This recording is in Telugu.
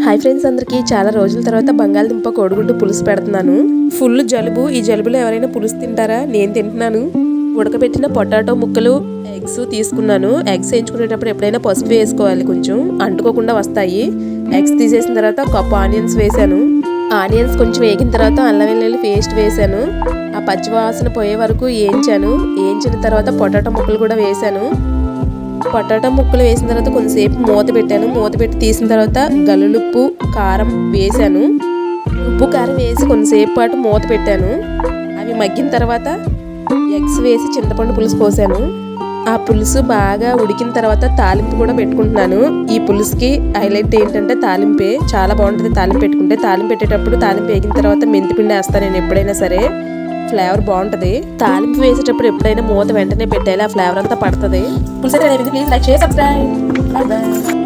హాయ్ ఫ్రెండ్స్, అందరికీ చాలా రోజుల తర్వాత బంగాళదుంప కోడిగుడ్డు పులుసు పెడుతున్నాను. ఫుల్ జలుబు. ఈ జలుబులో ఎవరైనా పులుసు తింటారా? నేను తింటున్నాను. ఉడకబెట్టిన పొటాటో ముక్కలు, ఎగ్స్ తీసుకున్నాను. ఎగ్స్ వేయించుకునేటప్పుడు ఎప్పుడైనా పసుపు వేసుకోవాలి, కొంచెం అంటుకోకుండా వస్తాయి. ఎగ్స్ తీసేసిన తర్వాత కప్పు ఆనియన్స్ వేసాను. ఆనియన్స్ కొంచెం వేగిన తర్వాత అల్లం వెల్లుల్లి పేస్ట్ వేసాను. ఆ పచ్చివాసన పోయే వరకు వేయించిన తర్వాత పొటాటో ముక్కలు కూడా వేసాను. పొటాటో ముక్కలు వేసిన తర్వాత కొంతసేపు మూత పెట్టాను. మూత పెట్టి తీసిన తర్వాత గల్లులుప్పు, కారం వేసాను. ఉప్పు కారం వేసి కొంతసేపు పాటు మూత పెట్టాను. అవి మగ్గిన తర్వాత ఎగ్స్ వేసి చింతపండు పులుసు పోసాను. ఆ పులుసు బాగా ఉడికిన తర్వాత తాలింపు కూడా పెట్టుకుంటున్నాను. ఈ పులుసుకి హైలైట్ ఏంటంటే తాలింపే. చాలా బాగుంటుంది తాలింపు పెట్టుకుంటే. తాలింపు పెట్టేటప్పుడు తాలింపు వేగిన తర్వాత మెంతిపిండి వేస్తాను నేను ఎప్పుడైనా సరే. ఫ్లేవర్ బాగుంటుంది. తాలింపు వేసేటప్పుడు ఎప్పుడైనా మూత వెంటనే పెట్టాలి, ఆ ఫ్లేవర్ అంతా పడుతుంది. పులుసు అయితే ప్లీజ్ లైక్, షేర్, సబ్స్క్రైబ్.